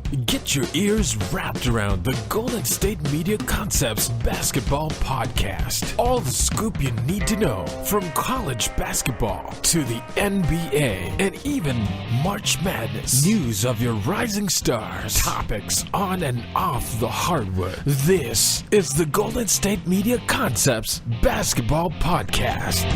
Get your ears wrapped around the Golden State Media Concepts Basketball Podcast. All the scoop you need to know from college basketball to the NBA and even March Madness. News of your rising stars. Topics on and off the hardwood. This is the Golden State Media Concepts Basketball Podcast.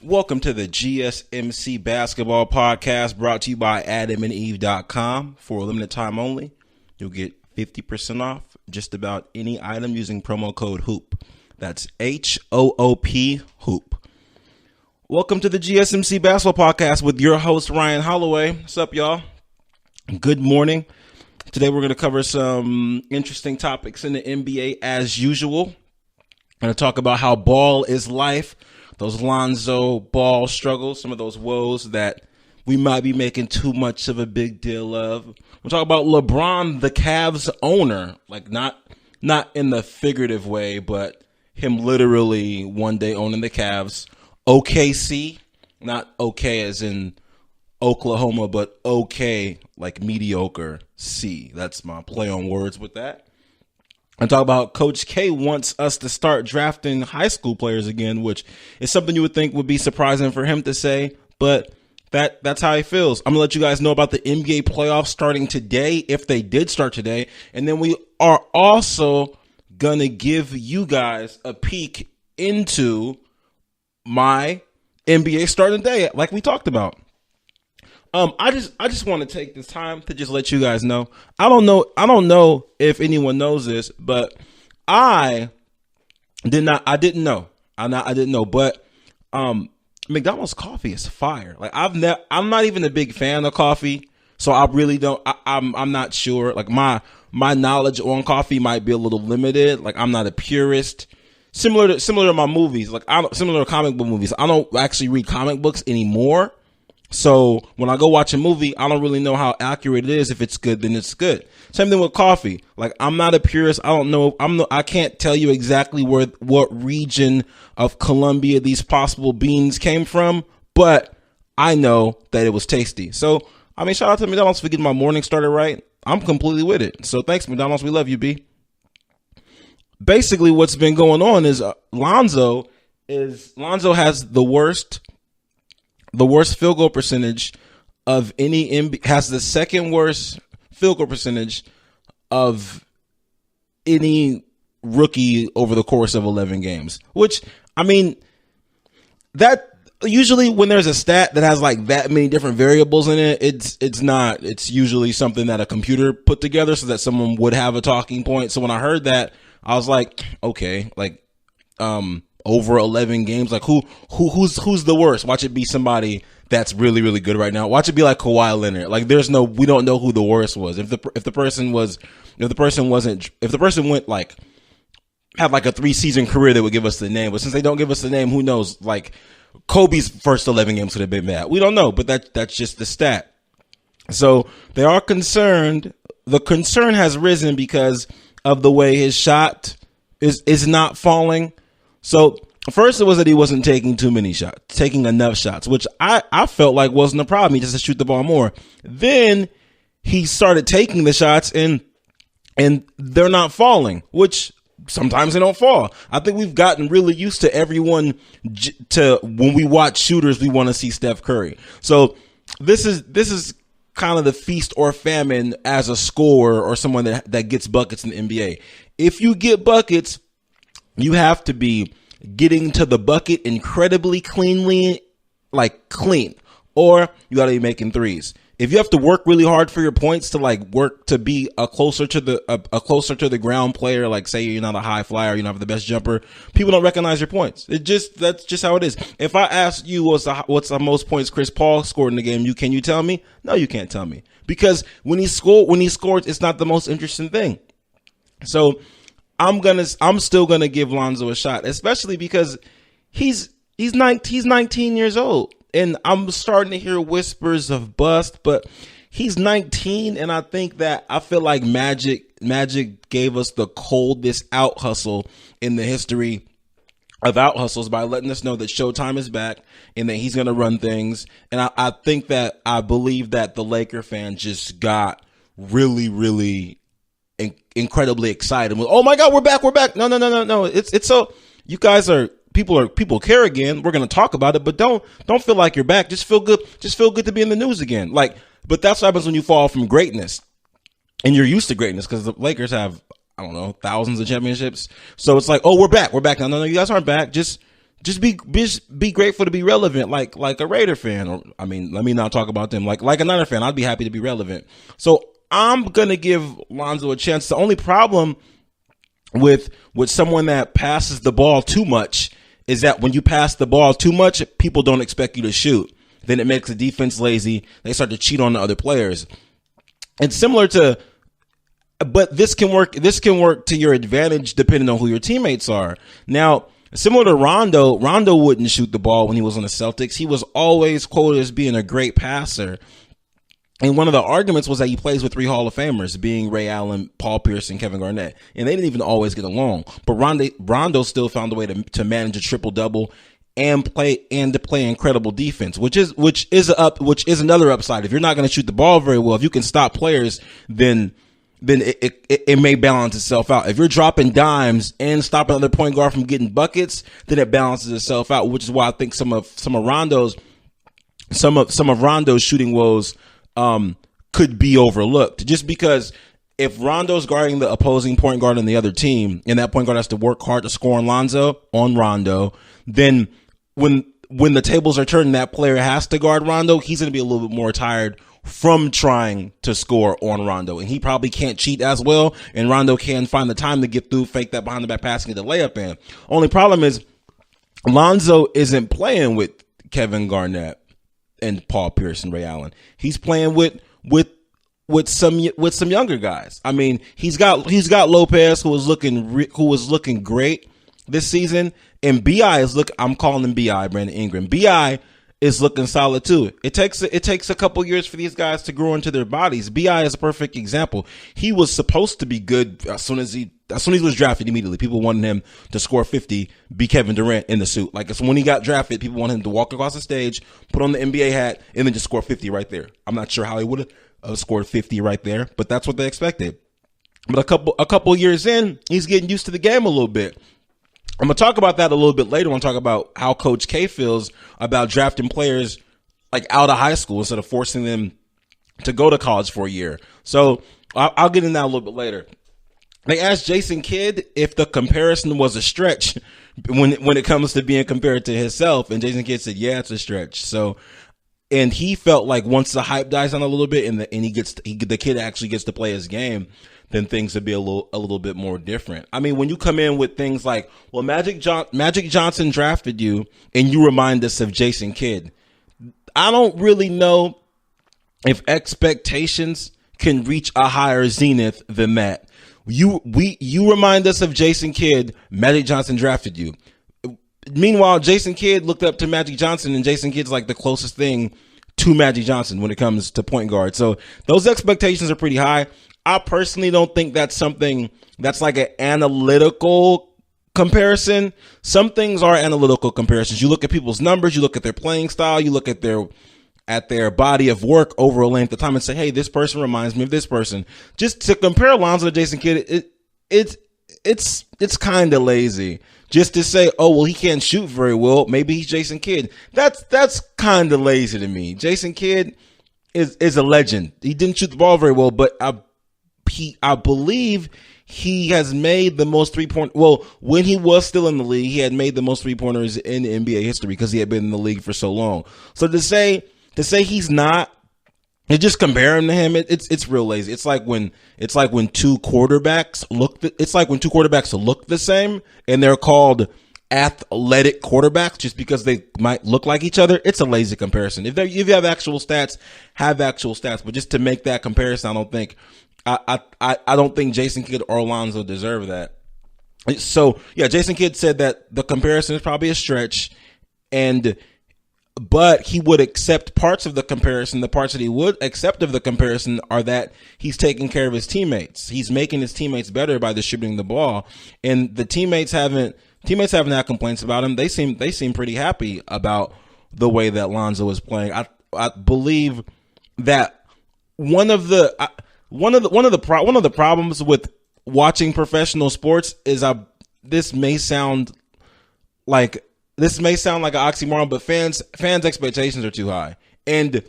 Welcome to the GSMC Basketball Podcast, brought to you by AdamandEve.com. For a limited time only, you'll get 50% off just about any item using promo code HOOP. That's HOOP, HOOP. Welcome to the GSMC Basketball Podcast with your host, Ryan Holloway. What's up, y'all? Good morning. Today we're going to cover some interesting topics in the NBA as usual. I'm going to talk about how ball is life. Those Lonzo Ball struggles, some of those woes that we might be making too much of a big deal of. We'll talk about LeBron, the Cavs owner, like not in the figurative way, but him literally one day owning the Cavs. OKC, not okay as in Oklahoma, but okay like mediocre C. That's my play on words with that. I talk about Coach K wants us to start drafting high school players again, which is something you would think would be surprising for him to say, but that's how he feels. I'm going to let you guys know about the NBA playoffs starting today, if they did start today, and then we are also going to give you guys a peek into my NBA starting day, like we talked about. I just want to take this time to just let you guys know. I don't know if anyone knows this, but I didn't know. But McDonald's coffee is fire. Like I'm not even a big fan of coffee, so I really don't. I'm not sure. Like my knowledge on coffee might be a little limited. Like I'm not a purist. Similar to my movies. Like similar to comic book movies. I don't actually read comic books anymore. So when I go watch a movie, I don't really know how accurate it is. If it's good, then it's good. Same thing with coffee. Like I'm not a purist. I don't know. I can't tell you exactly what region of Colombia these possible beans came from, but I know that it was tasty. So, I mean, shout out to McDonald's for getting my morning started right. I'm completely with it. So thanks, McDonald's. We love you, B. Basically, what's been going on is Lonzo has the worst field goal percentage of any NBA, has the second worst field goal percentage of any rookie over the course of 11 games, which, I mean, that usually when there's a stat that has like that many different variables in it, it's usually something that a computer put together so that someone would have a talking point. So when I heard that, I was like, okay, like, over 11 games, like who's the worst? Watch it be somebody that's really, really good right now. Watch it be like Kawhi Leonard. Like we don't know who the worst was. If the person went like had like a 3-season career, they would give us the name. But since they don't give us the name, who knows? Like Kobe's first 11 games could have been bad. We don't know, but that's just the stat. So they are concerned. The concern has risen because of the way his shot is not falling. So first it was that he wasn't taking enough shots, which I felt like wasn't a problem. He just had to shoot the ball more. Then he started taking the shots and they're not falling, which sometimes they don't fall. I think we've gotten really used to everyone to when we watch shooters, we want to see Steph Curry. So this is kind of the feast or famine as a scorer or someone that gets buckets in the NBA. If you get buckets, you have to be getting to the bucket incredibly cleanly, like clean, or you got to be making threes. if you have to work really hard for your points to like work to be a closer to the ground player, like say you're not a high flyer, you don't have the best jumper, people don't recognize your points. That's just how it is. If I ask you what's the most points Chris Paul scored in the game, can you tell me? No, you can't tell me, because when he scores, it's not the most interesting thing. So I'm still gonna give Lonzo a shot, especially because he's 19 years old. And I'm starting to hear whispers of bust, but he's 19, and I feel like Magic gave us the coldest out hustle in the history of out hustles by letting us know that Showtime is back and that he's going to run things. And I believe that the Laker fan just got really, really incredibly excited. Oh my God, we're back. No. It's so, you guys are, people care again. We're going to talk about it, but don't feel like you're back. Just feel good. Just feel good to be in the news again. But that's what happens when you fall from greatness and you're used to greatness, because the Lakers have, I don't know, thousands of championships. So it's like, oh, we're back. No, you guys aren't back. Just be grateful to be relevant. Like a Raider fan, or, I mean, let me not talk about them. Like a Niner fan, I'd be happy to be relevant. So I'm going to give Lonzo a chance. The only problem with someone that passes the ball too much is that when you pass the ball too much, people don't expect you to shoot. Then it makes the defense lazy. They start to cheat on the other players. It's similar to, but this can work to your advantage depending on who your teammates are. Now, similar to Rondo wouldn't shoot the ball when he was on the Celtics. He was always quoted as being a great passer. And one of the arguments was that he plays with 3 Hall of Famers, being Ray Allen, Paul Pierce, and Kevin Garnett. And they didn't even always get along. But Rondo still found a way to manage a triple-double and to play incredible defense, which is another upside. If you're not going to shoot the ball very well, if you can stop players, then it may balance itself out. If you're dropping dimes and stopping another point guard from getting buckets, then it balances itself out, which is why I think some of Rondo's shooting woes could be overlooked, just because if Rondo's guarding the opposing point guard on the other team and that point guard has to work hard to score on Rondo, then when the tables are turned and that player has to guard Rondo, he's going to be a little bit more tired from trying to score on Rondo, and he probably can't cheat as well, and Rondo can find the time to get through, fake that behind the back pass, and get the layup in. Only problem is Lonzo isn't playing with Kevin Garnett and Paul Pierce and Ray Allen. He's playing with some younger guys. I mean, he's got Lopez, who was looking great this season, and I'm calling him BI, Brandon Ingram. BI is looking solid too. It takes a couple years for these guys to grow into their bodies. BI is a perfect example. He was supposed to be good as soon as he was drafted. Immediately, people wanted him to score 50, be Kevin Durant in the suit. Like, it's when he got drafted, people wanted him to walk across the stage, put on the NBA hat, and then just score 50 right there. I'm not sure how he would have scored 50 right there, but that's what they expected. But a couple years in, he's getting used to the game a little bit. I'm going to talk about that a little bit later. I'm going to talk about how Coach K feels about drafting players like out of high school instead of forcing them to go to college for a year. So I'll get into that a little bit later. They asked Jason Kidd if the comparison was a stretch when it comes to being compared to himself, and Jason Kidd said, yeah, it's a stretch. So, and he felt like once the hype dies down a little bit and the kid actually gets to play his game, then things would be a little bit more different. I mean, when you come in with things like, well, Magic Johnson drafted you and you remind us of Jason Kidd, I don't really know if expectations can reach a higher zenith than that. You remind us of Jason Kidd, Magic Johnson drafted you. Meanwhile, Jason Kidd looked up to Magic Johnson, and Jason Kidd's like the closest thing to Magic Johnson when it comes to point guard. So those expectations are pretty high. I personally don't think that's something that's like an analytical comparison. Some things are analytical comparisons. You look at people's numbers, you look at their playing style, you look at their body of work over a length of time and say, hey, this person reminds me of this person. Just to compare Lonzo to Jason Kidd, it's kind of lazy. Just to say, oh, well, he can't shoot very well, maybe he's Jason Kidd. That's kind of lazy to me. Jason Kidd is a legend. He didn't shoot the ball very well, but I believe he has made the most when he was still in the league, he had made the most 3-pointers in NBA history because he had been in the league for so long. So to say he's not You just compare him to him. It's real lazy. It's like when two quarterbacks look the same and they're called athletic quarterbacks just because they might look like each other. It's a lazy comparison. If you have actual stats, have actual stats. But just to make that comparison, I don't think Jason Kidd or Lonzo deserve that. So yeah, Jason Kidd said that the comparison is probably a stretch, but he would accept parts of the comparison. The parts that he would accept of the comparison are that he's taking care of his teammates. He's making his teammates better by distributing the ball, and the teammates haven't had complaints about him. They seem pretty happy about the way that Lonzo is playing. I believe that one of the problems with watching professional sports is this may sound like an oxymoron, but fans' expectations are too high. And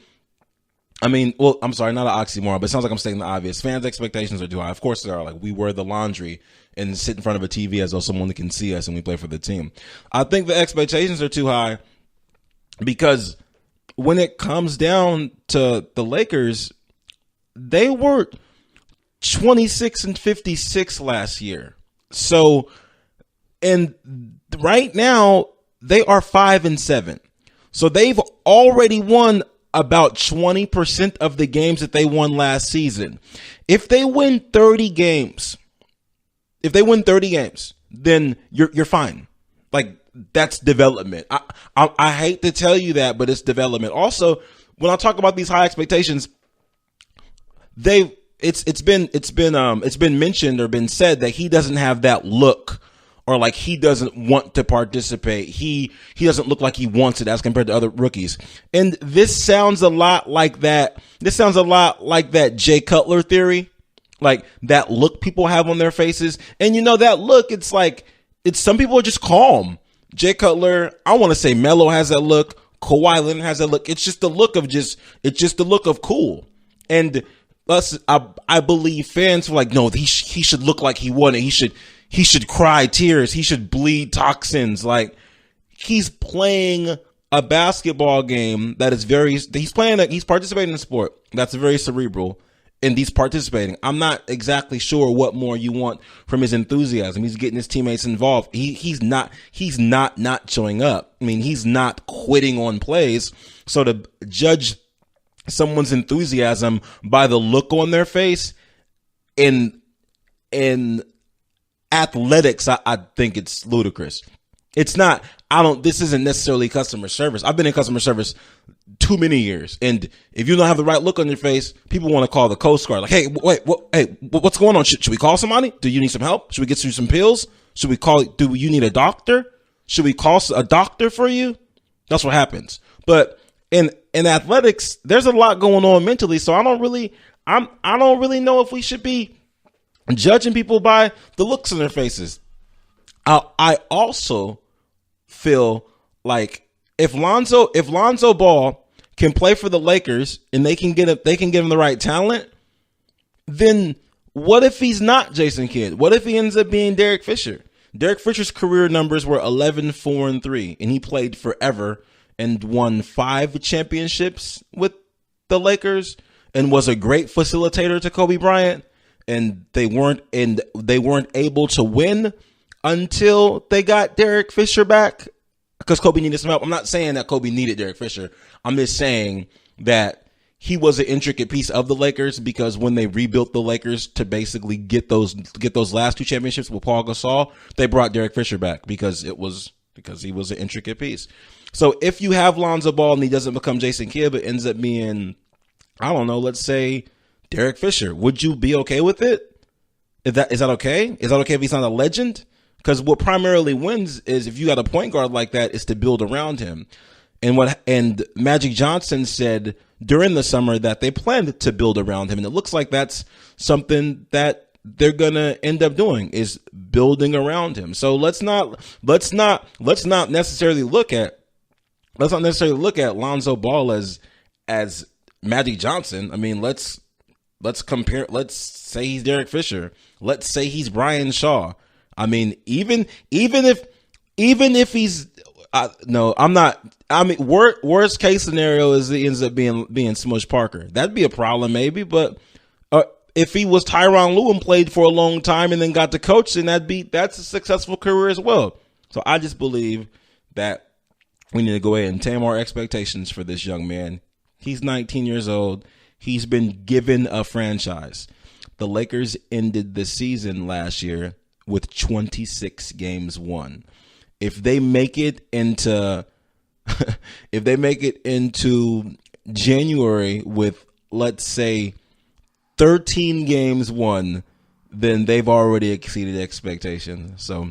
I mean, well, I'm sorry, not an oxymoron, but it sounds like I'm stating the obvious. Fans' expectations are too high. Of course they are. Like, we wear the laundry and sit in front of a TV as though someone can see us and we play for the team. I think the expectations are too high because when it comes down to the Lakers, they were 26-56 last year. So, and right now they are 5-7. So they've already won about 20% of the games that they won last season. If they win 30 games, then you're fine. Like, that's development. I hate to tell you that, but it's development. Also, when I talk about these high expectations, it's been mentioned or been said that he doesn't have that look, or like he doesn't want to participate. He doesn't look like he wants it as compared to other rookies. And this sounds a lot like that. This sounds a lot like that Jay Cutler theory, like that look people have on their faces. And you know, that look, it's some people are just calm. Jay Cutler, I want to say Melo has that look. Kawhi Leonard has that look. It's just the look of cool. And I believe fans were like, no, he should look like he won it. He should cry tears. He should bleed toxins. Like, he's playing a basketball game that is he's participating in a sport that's very cerebral, and he's participating. I'm not exactly sure what more you want from his enthusiasm. He's getting his teammates involved. He's not showing up. I mean, he's not quitting on plays. So to judge someone's enthusiasm by the look on their face in athletics, I think it's ludicrous. It's not. This isn't necessarily customer service. I've been in customer service too many years, and if you don't have the right look on your face, people want to call the Coast Guard. Like, hey, wait, what's going on? Should we call somebody? Do you need some help? Should we get you some pills? Do you need a doctor? Should we call a doctor for you? That's what happens. But in athletics, there's a lot going on mentally, so I don't really know if we should be judging people by the looks on their faces. I also feel like if Lonzo Ball can play for the Lakers and they can give him the right talent, then what if he's not Jason Kidd? What if he ends up being Derek Fisher? Derek Fisher's career numbers were 11-4-3, and he played forever and won 5 championships with the Lakers and was a great facilitator to Kobe Bryant. And they weren't able to win until they got Derek Fisher back because Kobe needed some help. I'm not saying that Kobe needed Derek Fisher. I'm just saying that he was an intricate piece of the Lakers because when they rebuilt the Lakers to basically get those last 2 championships with Paul Gasol, they brought Derek Fisher back because he was an intricate piece. So if you have Lonzo Ball and he doesn't become Jason Kidd but ends up being, I don't know, let's say Derek Fisher, would you be okay with it? Is that okay? Is that okay if he's not a legend? Because what primarily wins is if you got a point guard like that is to build around him. And Magic Johnson said during the summer that they planned to build around him, and it looks like that's something that they're gonna end up doing is building around him. So let's not necessarily look at Lonzo Ball as Magic Johnson. I mean, let's compare. Let's say he's Derek Fisher. Let's say he's Brian Shaw. I mean, even if he's No, I'm not. I mean, worst case scenario is it ends up being Smush Parker. That'd be a problem, maybe. But if he was Tyronn Lue and played for a long time and then got to coach, then that's a successful career as well. So I just believe that we need to go ahead and tame our expectations for this young man. He's 19 years old. He's been given a franchise. The Lakers ended the season last year with 26 games won. If they make it into January with, let's say, 13 games won, then they've already exceeded expectations. So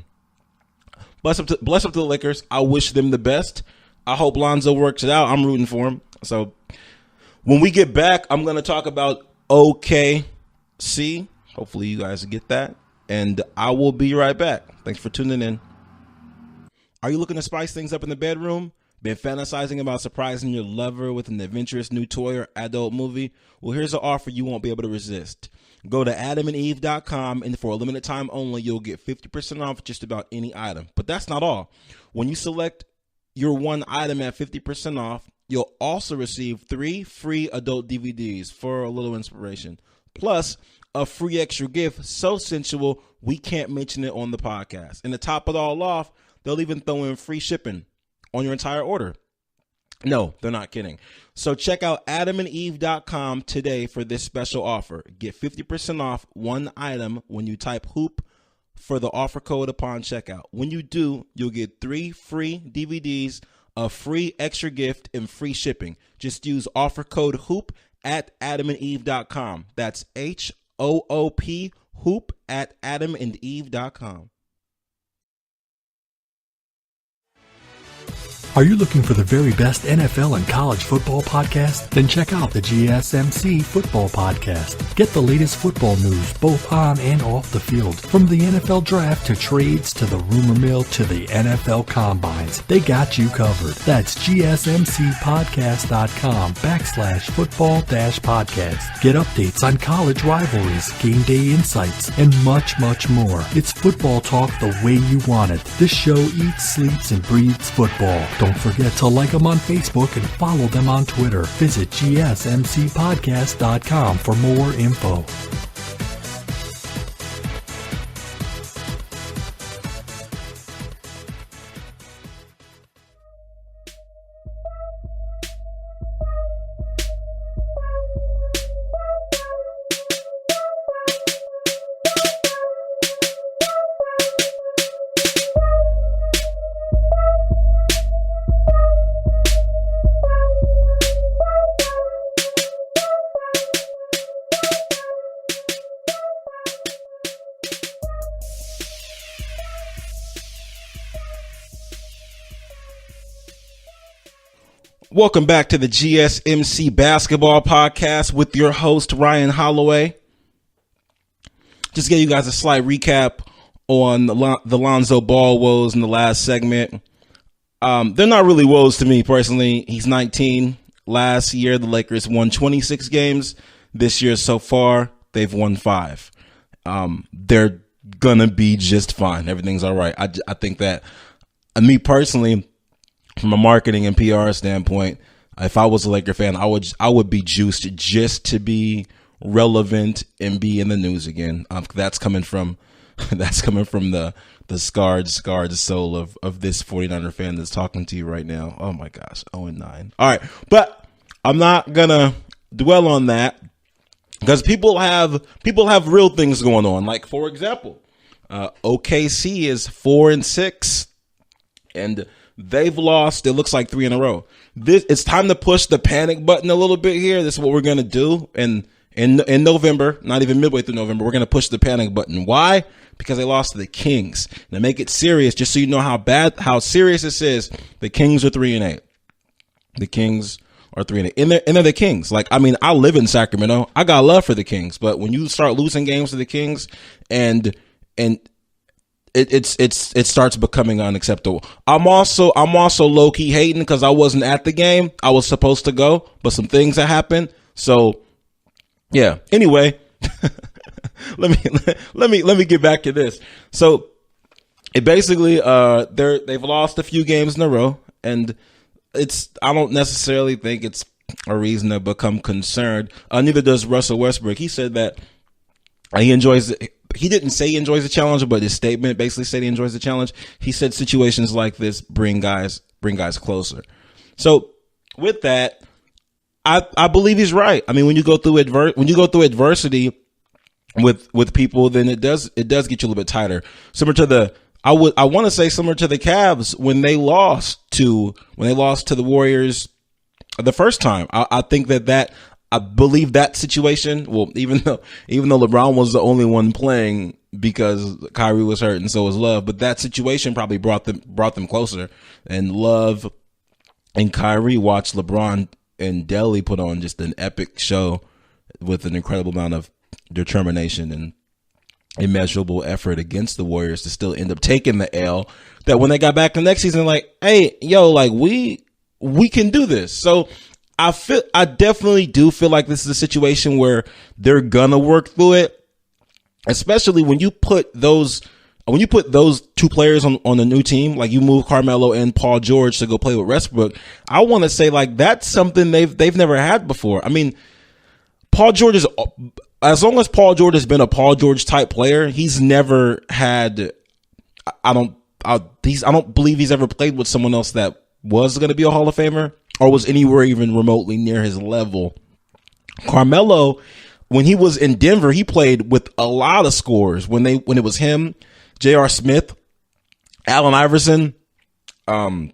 bless up to the Lakers. I wish them the best. I hope Lonzo works it out. I'm rooting for him. So when we get back, I'm going to talk about OKC. Hopefully you guys get that. And I will be right back. Thanks for tuning in. Are you looking to spice things up in the bedroom? Been fantasizing about surprising your lover with an adventurous new toy or adult movie? Well, here's an offer you won't be able to resist. Go to adamandeve.com, and for a limited time only, you'll get 50% off just about any item. But that's not all. When you select your one item at 50% off, you'll also receive 3 free adult DVDs for a little inspiration. Plus, a free extra gift so sensual we can't mention it on the podcast. And to top it all off, they'll even throw in free shipping on your entire order. No, they're not kidding. So check out adamandeve.com today for this special offer. Get 50% off one item when you type HOOP for the offer code upon checkout. When you do, you'll get 3 free DVDs, a free extra gift, and free shipping. Just use offer code HOOP at adamandeve.com. That's HOOP, HOOP at adamandeve.com. Are you looking for the very best NFL and college football podcast? Then check out the GSMC Football Podcast. Get the latest football news both on and off the field. From the NFL Draft to trades to the rumor mill to the NFL Combines, they got you covered. That's GSMCpodcast.com/football-podcast. Get updates on college rivalries, game day insights, and much, much more. It's football talk the way you want it. This show eats, sleeps, and breathes football. Don't forget to like them on Facebook and follow them on Twitter. Visit GSMCpodcast.com for more info. Welcome back to the GSMC Basketball Podcast with your host, Ryan Holloway. Just gave you guys a slight recap on the Lonzo Ball woes in the last segment. They're not really woes to me personally. He's 19. Last year, the Lakers won 26 games. This year so far, they've won 5. They're going to be just fine. Everything's all right. I think that me personally, from a marketing and PR standpoint, if I was a Laker fan, I would be juiced just to be relevant and be in the news again. That's coming from the scarred soul of this 49er fan that's talking to you right now. Oh my gosh, 0-9. All right, but I'm not gonna dwell on that because people have real things going on. Like, for example, OKC is 4-6, and they've lost, it looks like 3 in a row. It's time to push the panic button a little bit here. This is what we're going to do. And in November, not even midway through November, we're going to push the panic button. Why? Because they lost to the Kings. Now, make it serious, just so you know how serious this is. The Kings are 3-8. The Kings are 3-8. And they're the Kings. Like, I mean, I live in Sacramento. I got love for the Kings. But when you start losing games to the Kings and it starts becoming unacceptable. I'm also low key hating because I wasn't at the game. I was supposed to go, but some things that happened. So yeah. Anyway, let me get back to this. So it basically they've lost a few games in a row, and I don't necessarily think it's a reason to become concerned. Neither does Russell Westbrook. He said that he enjoys. He didn't say he enjoys the challenge, but his statement basically said he enjoys the challenge. He said situations like this bring guys closer. So with that, I believe he's right. I mean, when you go through adversity with people, then it does get you a little bit tighter. Similar to I want to say similar to the Cavs when they lost to the Warriors the first time. I think I believe that situation. Well, even though LeBron was the only one playing because Kyrie was hurt and so was Love, but that situation probably brought them closer. And Love and Kyrie watched LeBron and Delly put on just an epic show with an incredible amount of determination and immeasurable effort against the Warriors to still end up taking the L. That when they got back the next season, like, hey, yo, like we can do this. So I definitely do feel like this is a situation where they're gonna work through it, especially when you put those two players on a new team, like you move Carmelo and Paul George to go play with Westbrook. I want to say like that's something they've never had before. I mean, Paul George is, as long as Paul George has been a Paul George type player, he's never had. I don't believe he's ever played with someone else that was going to be a Hall of Famer or was anywhere even remotely near his level. Carmelo, when he was in Denver, he played with a lot of scorers. When it was him, J.R. Smith, Allen Iverson, Kenyon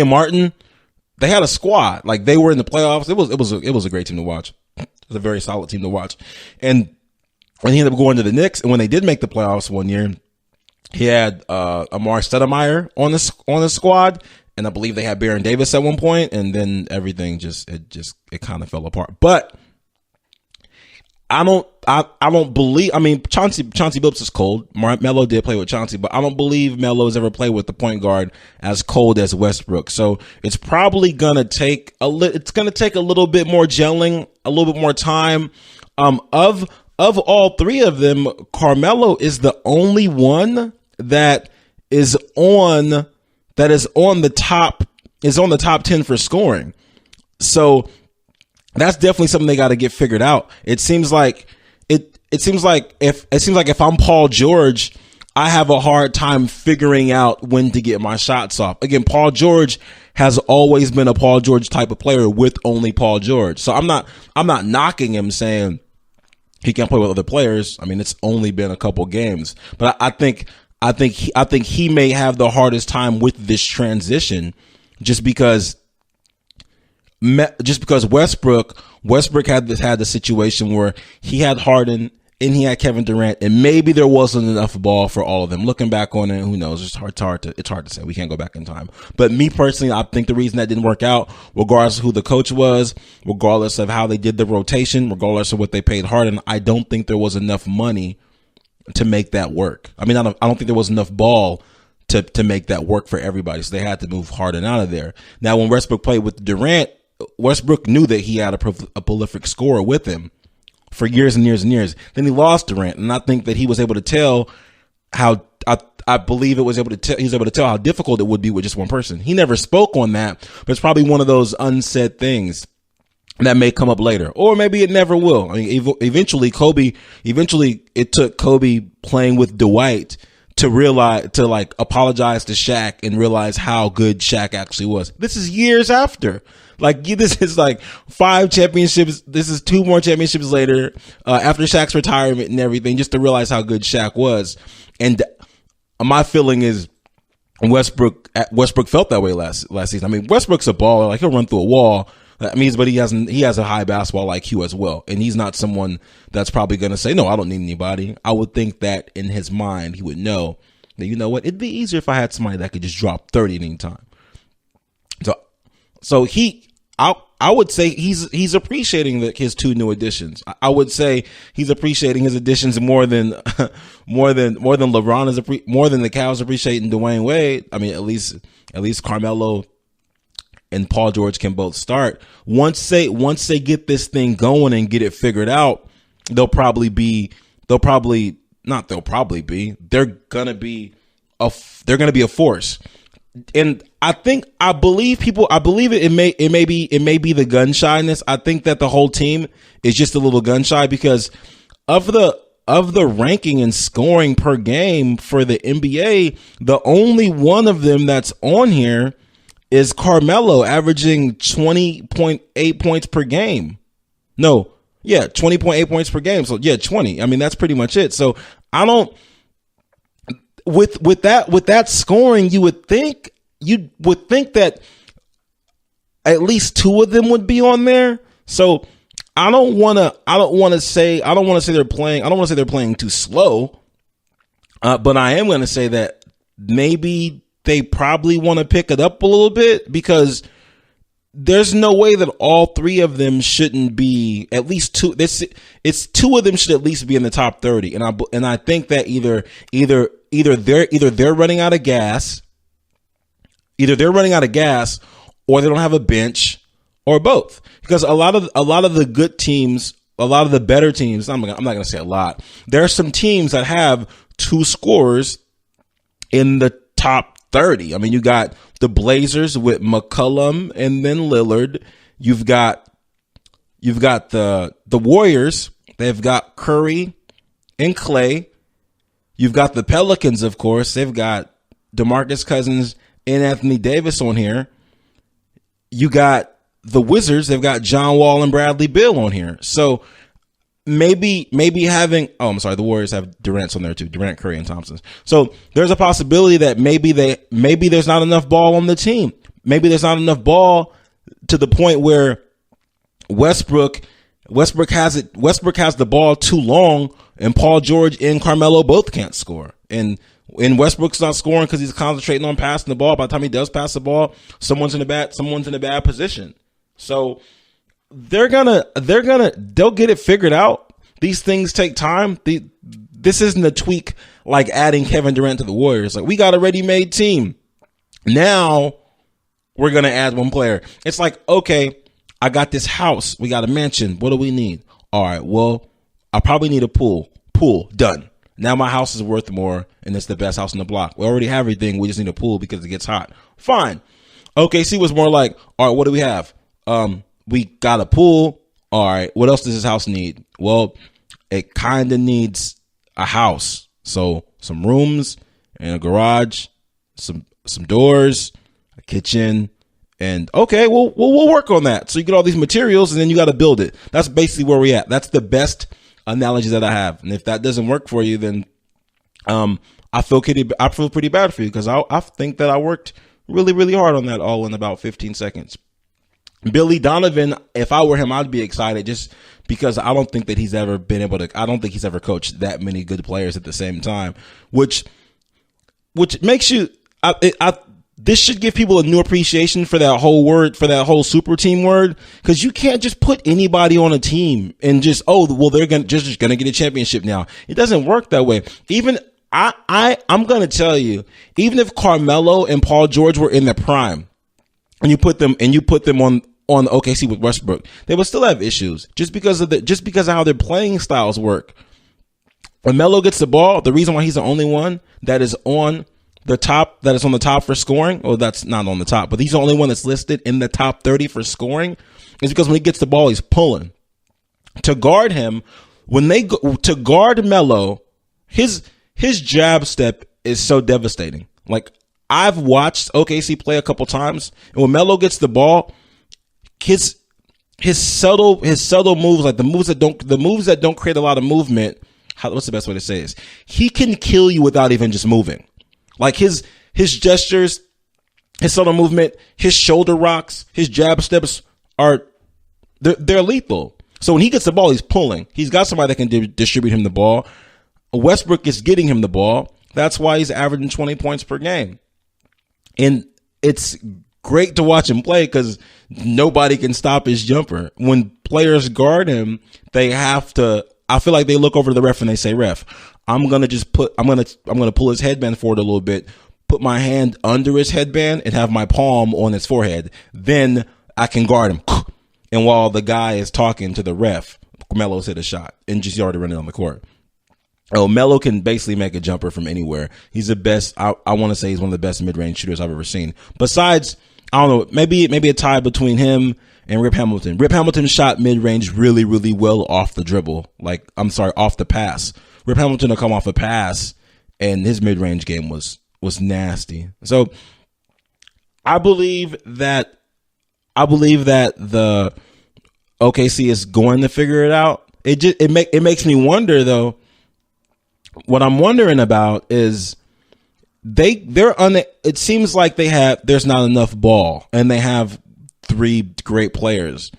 Martin, they had a squad. Like they were in the playoffs. It was a great team to watch. It was a very solid team to watch. And when he ended up going to the Knicks, and when they did make the playoffs one year, he had Amar Stoudemire on the squad. And I believe they had Baron Davis at one point, and then everything it kind of fell apart. But I don't believe. I mean, Chauncey Billups is cold. Melo did play with Chauncey, but I don't believe Melo has ever played with the point guard as cold as Westbrook. So it's probably gonna take a little bit more gelling, a little bit more time. Of all three of them, Carmelo is the only one that is on the top 10 for scoring. So that's definitely something they got to get figured out. It seems like if I'm Paul George, I have a hard time figuring out when to get my shots off. Again, Paul George has always been a Paul George type of player with only Paul George. So I'm not knocking him saying he can't play with other players. I mean, it's only been a couple games, but I think he may have the hardest time with this transition just because Westbrook had the situation where he had Harden and he had Kevin Durant, and maybe there wasn't enough ball for all of them. Looking back on it, who knows? It's hard to say. We can't go back in time. But me personally, I think the reason that didn't work out, regardless of who the coach was, regardless of how they did the rotation, regardless of what they paid Harden, I don't think there was enough money to make that work. I mean, I don't think there was enough ball to make that work for everybody. So they had to move Harden out of there. Now, when Westbrook played with Durant, Westbrook knew that he had a prolific scorer with him for years and years and years. Then he lost Durant, and I think that he was able to tell how I believe he was able to tell how difficult it would be with just one person. He never spoke on that, but it's probably one of those unsaid things that may come up later, or maybe it never will. I mean, eventually it took Kobe playing with Dwight to apologize to Shaq and realize how good Shaq actually was. This is years after. Like, this is like 5 championships. This is 2 more championships later, after Shaq's retirement and everything, just to realize how good Shaq was. And my feeling is Westbrook felt that way last season. I mean, Westbrook's a baller. Like, he'll run through a wall. That means, but he has a high basketball IQ as well. And he's not someone that's probably going to say, no, I don't need anybody. I would think that in his mind, he would know that, you know what, it'd be easier if I had somebody that could just drop 30 at any time. So I would say he's appreciating his 2 new additions. I would say he's appreciating his additions more than LeBron is more than the Cavs appreciating Dwayne Wade. I mean, at least Carmelo and Paul George can both start. Once they get this thing going and get it figured out, they're gonna be they're going to be a force. And I believe it may be the gun shyness. I think that the whole team is just a little gun shy because of the ranking and scoring per game for the NBA, the only one of them that's on here is Carmelo, averaging 20.8 points per game. 20.8 points per game. So 20. I mean, that's pretty much it. So I don't, with that scoring, you would think that at least two of them would be on there. So I don't want to say they're playing too slow. But I am going to say that maybe they probably want to pick it up a little bit because there's no way that all three of them shouldn't be at least two. It's two of them should at least be in the top 30. And I think that either they're running out of gas, or they don't have a bench, or both. Because a lot of the good teams, a lot of the better teams, I'm not going to say a lot. There are some teams that have two scorers in the top 30. I mean, you got the Blazers with McCollum and then Lillard. You've got the Warriors. They've got Curry and Clay. You've got the Pelicans, of course. They've got DeMarcus Cousins and Anthony Davis on here. You got the Wizards. They've got John Wall and Bradley Beal on here. So maybe having, the Warriors have Durant's on there too. Durant, Curry, and Thompson. So there's a possibility that maybe there's not enough ball on the team. Maybe there's not enough ball to the point where Westbrook has the ball too long, and Paul George and Carmelo both can't score. And Westbrook's not scoring because he's concentrating on passing the ball. By the time he does pass the ball, someone's in a bad position. So they'll get it figured out. These things take time. This isn't a tweak like adding Kevin Durant to the Warriors. Like, we got a ready-made team. Now we're going to add one player. It's like, okay, I got this house. We got a mansion. What do we need? All right, well, I probably need a pool. Pool, done. Now my house is worth more, and it's the best house in the block. We already have everything. We just need a pool because it gets hot. Fine. OKC was more like, all right, what do we have? We got a pool. All right, what else does this house need? Well, it kind of needs a house. So some rooms and a garage, some doors, a kitchen, and okay, we'll work on that. So you get all these materials, and then you got to build it. That's basically where we're at. That's the best analogy that I have. And if that doesn't work for you, then I feel pretty bad for you because I think that I worked really, really hard on that all in about 15 seconds. Billy Donovan, if I were him, I'd be excited just because I don't think that he's ever been able to. I don't think he's ever coached that many good players at the same time, which makes you. This should give people a new appreciation for that whole super team word, because you can't just put anybody on a team and just they're gonna get a championship now. It doesn't work that way. Even I'm gonna tell you, even if Carmelo and Paul George were in their prime, and you put them on OKC with Westbrook, they would still have issues just because of how their playing styles work. When Melo gets the ball, the reason why he's the only one that is on the top for scoring, or that's not on the top, but he's the only one that's listed in the top 30 for scoring, is because when he gets the ball, he's pulling. To guard him, to guard Melo, his jab step is so devastating. Like, I've watched OKC play a couple times, and when Melo gets the ball, his subtle moves, like the moves that don't create a lot of movement. What's the best way to say this? He can kill you without even just moving. Like his gestures, his subtle movement, his shoulder rocks, his jab steps they're lethal. So when he gets the ball, he's pulling. He's got somebody that can distribute him the ball. Westbrook is getting him the ball. That's why he's averaging 20 points per game. And it's great to watch him play because nobody can stop his jumper. When players guard him, I feel like they look over to the ref and they say, "Ref, I'm gonna pull his headband forward a little bit, put my hand under his headband, and have my palm on his forehead. Then I can guard him." And while the guy is talking to the ref, Melo's hit a shot and just already running on the court. Oh, Melo can basically make a jumper from anywhere. He's the best. I want to say he's one of the best mid-range shooters I've ever seen. Besides, I don't know, maybe a tie between him and Rip Hamilton. Rip Hamilton shot mid-range really, really well off the dribble. Off the pass. Rip Hamilton will come off a pass, and his mid-range game was nasty. So I believe that the OKC is going to figure it out. It makes me wonder though. What I'm wondering about is it seems like there's not enough ball, and they have 3 great players.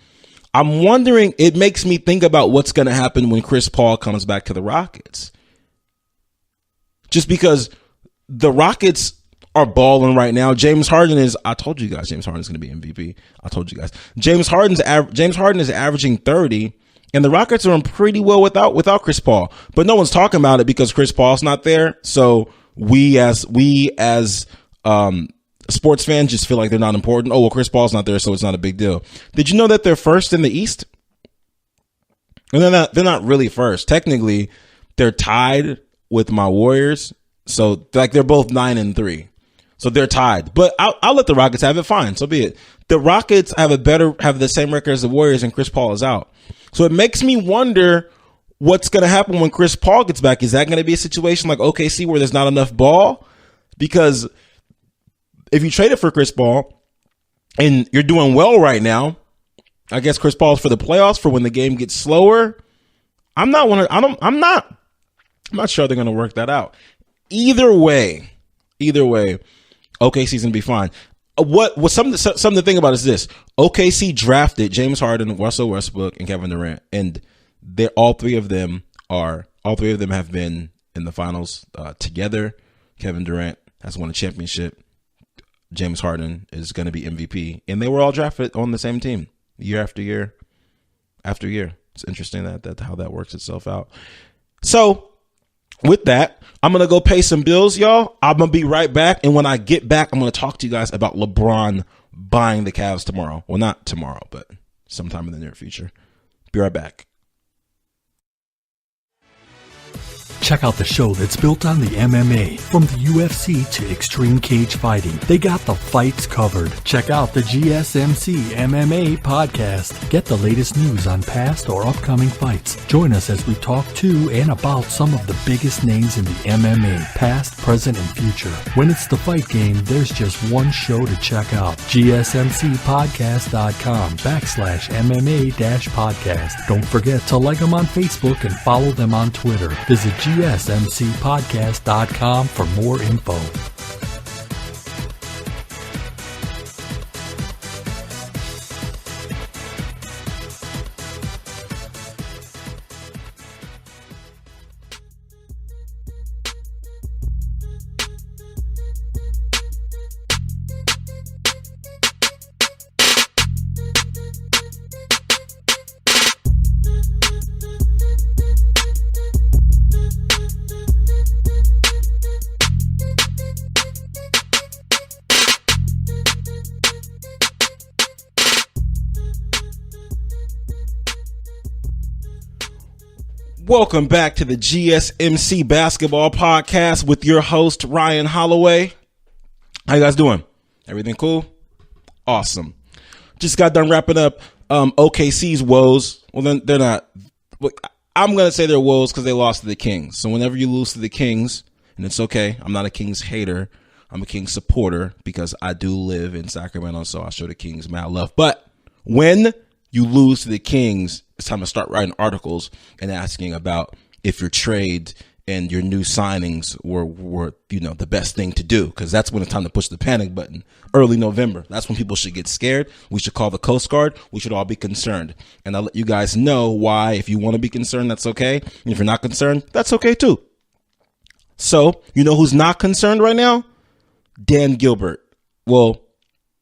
I'm wondering, it makes me think about what's going to happen when Chris Paul comes back to the Rockets. Just because the Rockets are balling right now. I told you guys James Harden's going to be MVP. I told you guys. James Harden is averaging 30. And the Rockets are in pretty well without Chris Paul, but no one's talking about it because Chris Paul's not there. So we as sports fans just feel like they're not important. Oh, well, Chris Paul's not there, so it's not a big deal. Did you know that they're first in the East? And they're not really first. Technically, they're tied with my Warriors. So they're both 9-3. So they're tied. But I'll let the Rockets have it. Fine, so be it. The Rockets have the same record as the Warriors, and Chris Paul is out. So it makes me wonder what's going to happen when Chris Paul gets back. Is that going to be a situation like OKC where there's not enough ball? Because if you traded for Chris Paul and you're doing well right now, I guess Chris Paul's for the playoffs for when the game gets slower. I'm not sure they're going to work that out. Either way, OKC's going to be fine. What something to think about is this: OKC drafted James Harden, Russell Westbrook, and Kevin Durant, and all three of them have been in the finals together. Kevin Durant has won a championship. James Harden is going to be MVP, and they were all drafted on the same team year after year after year. It's interesting that how that works itself out. So with that, I'm going to go pay some bills, y'all. I'm going to be right back. And when I get back, I'm going to talk to you guys about LeBron buying the Cavs tomorrow. Well, not tomorrow, but sometime in the near future. Be right back. Check out the show that's built on the MMA. From the UFC to extreme cage fighting, they got the fights covered. Check out the GSMC MMA podcast. Get the latest news on past or upcoming fights. Join us as we talk to and about some of the biggest names in the MMA, past, present, and future. When it's the fight game, there's just one show to check out. GSMCpodcast.com/MMA-podcast. Don't forget to like them on Facebook and follow them on Twitter. Visit GSMCpodcast.com for more info. Welcome back to the GSMC Basketball Podcast with your host, Ryan Holloway. How you guys doing? Everything cool? Awesome. Just got done wrapping up OKC's woes. Well, then they're not. I'm going to say they're woes because they lost to the Kings. So whenever you lose to the Kings, and it's okay, I'm not a Kings hater. I'm a Kings supporter because I do live in Sacramento, so I show the Kings mad love. But when you lose to the Kings, it's time to start writing articles and asking about if your trade and your new signings were the best thing to do, because that's when it's time to push the panic button. Early November, that's when people should get scared. We should call the Coast Guard. We should all be concerned. And I'll let you guys know why. If you want to be concerned, that's okay. And if you're not concerned, that's okay too. So, you know who's not concerned right now? Dan Gilbert. Well,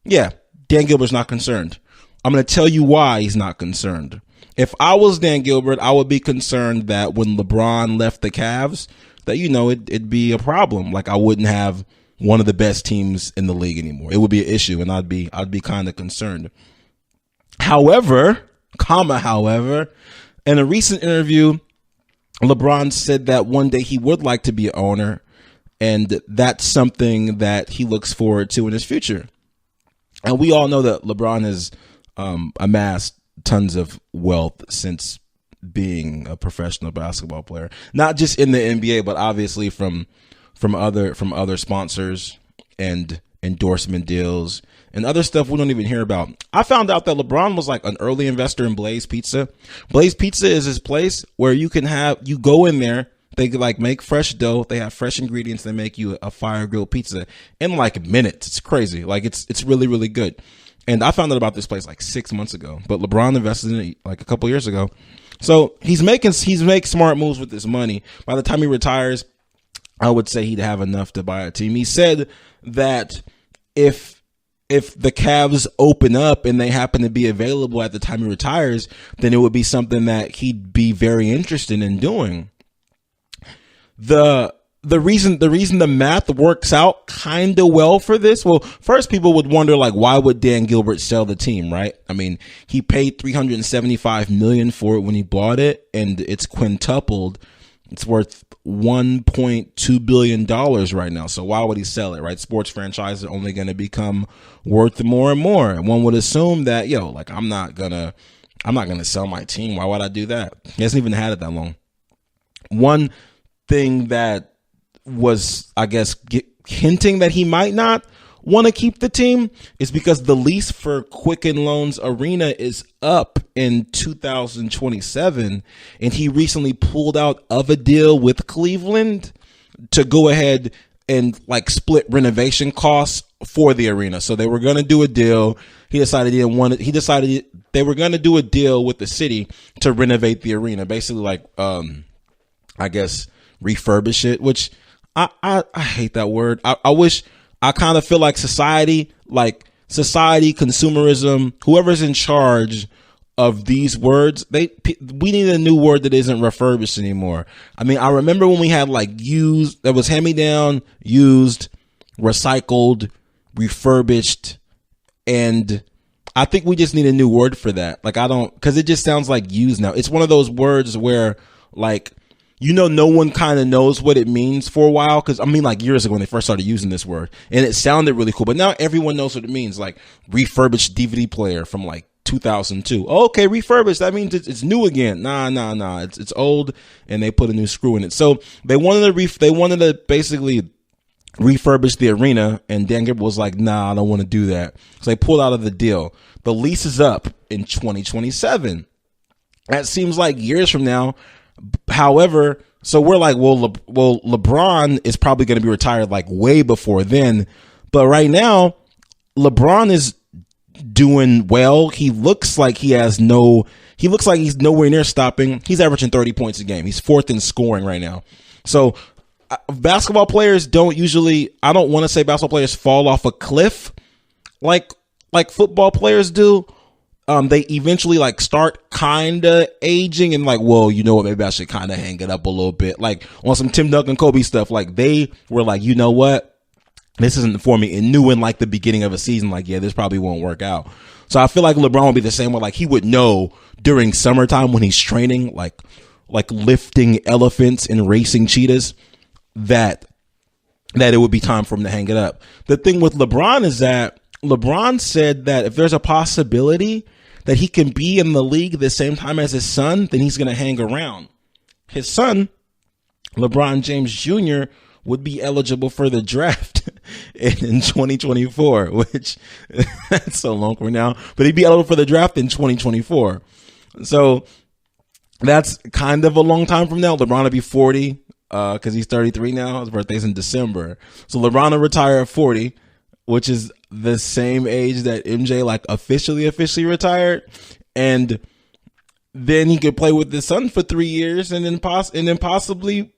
yeah, Dan Gilbert's not concerned. I'm going to tell you why he's not concerned. If I was Dan Gilbert, I would be concerned that when LeBron left the Cavs, that, it'd be a problem. Like, I wouldn't have one of the best teams in the league anymore. It would be an issue, and I'd be kind of concerned. However, in a recent interview, LeBron said that one day he would like to be an owner, and that's something that he looks forward to in his future. And we all know that LeBron has amassed tons of wealth since being a professional basketball player, not just in the NBA, but obviously from other sponsors and endorsement deals and other stuff we don't even hear about. I found out that LeBron was like an early investor in Blaze Pizza. Blaze Pizza is this place where you go in there. They like make fresh dough. They have fresh ingredients. They make you a fire grilled pizza in like minutes. It's crazy. Like it's really, really good. And I found out about this place like 6 months ago, but LeBron invested in it like a couple years ago. So he's making smart moves with this money. By the time he retires, I would say he'd have enough to buy a team. He said that if the Cavs open up and they happen to be available at the time he retires, then it would be something that he'd be very interested in doing. The reason the math works out kind of well for this, well, first people would wonder, like, why would Dan Gilbert sell the team, right? I mean, he paid $375 million for it when he bought it, and it's quintupled. It's worth $1.2 billion right now. So why would he sell it, right? Sports franchises are only going to become worth more and more. And one would assume that, I'm not gonna sell my team. Why would I do that? He hasn't even had it that long. One thing that was, I guess, hinting that he might not want to keep the team is because the lease for Quicken Loans Arena is up in 2027, and he recently pulled out of a deal with Cleveland to go ahead and like split renovation costs for the arena. So they were going to do a deal. He decided they were going to do a deal with the city to renovate the arena, basically like I guess refurbish it, which I hate that word. I kind of feel like society, consumerism, whoever's in charge of these words, we need a new word that isn't refurbished anymore. I mean, I remember when we had like used, that was hand-me-down, used, recycled, refurbished, and I think we just need a new word for that. Because it just sounds like used now. It's one of those words where no one kind of knows what it means for a while. Because, I mean, like years ago when they first started using this word, and it sounded really cool. But now everyone knows what it means. Like refurbished DVD player from like 2002. Oh, okay, refurbished. That means it's new again. Nah. It's old, and they put a new screw in it. So they wanted to basically refurbish the arena, and Dan Gilbert was like, nah, I don't want to do that. So they pulled out of the deal. The lease is up in 2027. That seems like years from now. However, so we're like, well, LeBron is probably going to be retired like way before then. But right now, LeBron is doing well. He looks like he's nowhere near stopping. He's averaging 30 points a game. He's fourth in scoring right now. So basketball players I don't want to say basketball players fall off a cliff like football players do. They eventually start kind of aging and well, you know what, maybe I should kind of hang it up a little bit. Like on some Tim Duncan, Kobe stuff, they were like, you know what, this isn't for me, and knew in the beginning of a season, this probably won't work out. So I feel like LeBron would be the same way. He would know during summertime when he's training, like lifting elephants and racing cheetahs, that it would be time for him to hang it up. The thing with LeBron is that LeBron said that if there's a possibility that he can be in the league the same time as his son, then he's going to hang around. His son, LeBron James Jr., would be eligible for the draft in 2024, which that's so long from now, but he'd be eligible for the draft in 2024. So that's kind of a long time from now. LeBron will be 40 because he's 33 now. His birthday's in December. So LeBron will retire at 40, which is the same age that MJ officially retired, and then he could play with his son for 3 years, and then possibly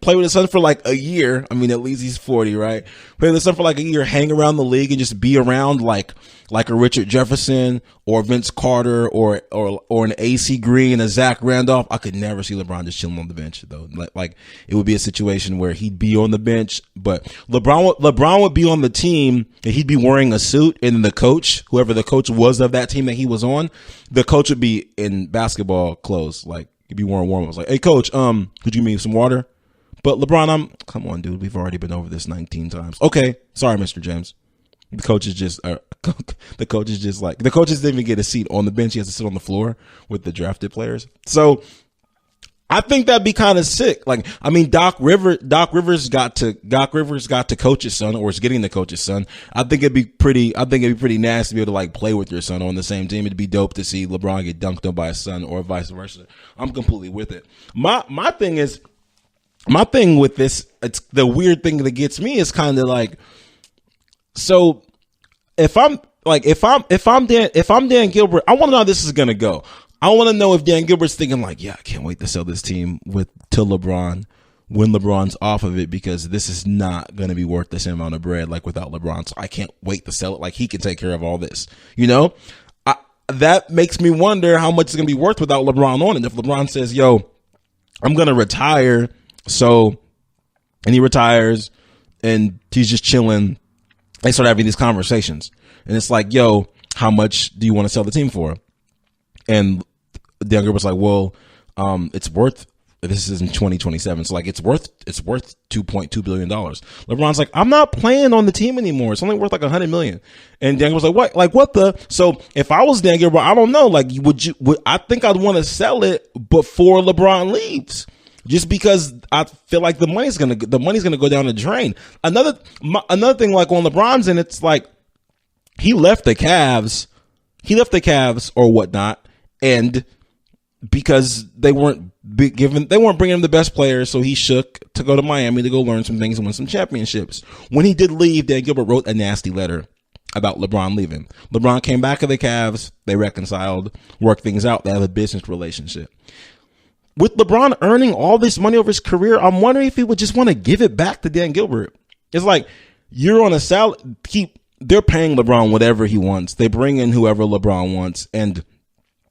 play with his son for a year. I mean, at least he's 40, right? Play with his son for a year, hang around the league, and just be around like a Richard Jefferson or Vince Carter or an AC Green, a Zach Randolph. I could never see LeBron just chilling on the bench though. It would be a situation where he'd be on the bench, but LeBron would be on the team and he'd be wearing a suit, and the coach, whoever the coach was of that team that he was on, the coach would be in basketball clothes, It'd be warm. I was like, hey, coach, could you give me some water? But LeBron, come on, dude. We've already been over this 19 times. Okay. Sorry, Mr. James. The coach is just the coach didn't even get a seat on the bench. He has to sit on the floor with the drafted players. So I think that'd be kind of sick. Like, I mean, Doc Rivers got to coach his son, or is getting to coach his son. I think it'd be pretty nasty to be able to like play with your son on the same team. It'd be dope to see LeBron get dunked on by his son, or vice versa. I'm completely with it. My thing with this, it's the weird thing that gets me is kind of like, so if I'm Dan Gilbert, I want to know how this is gonna go. I want to know if Dan Gilbert's thinking like, yeah, I can't wait to sell this team to LeBron when LeBron's off of it, because this is not going to be worth the same amount of bread like without LeBron. So I can't wait to sell it. Like, he can take care of all this, you know? That makes me wonder how much it's going to be worth without LeBron on it. If LeBron says, yo, I'm going to retire, and he retires and he's just chilling, they start having these conversations. And it's like, yo, how much do you want to sell the team for? And Dan Gilbert's like, well, it's worth, this is in 2027. So like, it's worth $2.2 billion. LeBron's like, I'm not playing on the team anymore. It's only worth like $100 million. And Dan Gilbert's like, what? Like, what the? So if I was Dan Gilbert, I don't know. Like, I think I'd want to sell it before LeBron leaves, just because I feel like the money's going to go down the drain. Another thing, like on LeBron's, and it's like, he left the Cavs or whatnot. And because they weren't bringing him the best players, so he shook to go to Miami to go learn some things and win some championships. When he did leave, Dan Gilbert wrote a nasty letter about LeBron leaving. LeBron came back to the Cavs. They reconciled, worked things out. They have a business relationship. With LeBron earning all this money over his career, I'm wondering if he would just want to give it back to Dan Gilbert. It's like, you're on a salary. They're paying LeBron whatever he wants. They bring in whoever LeBron wants, and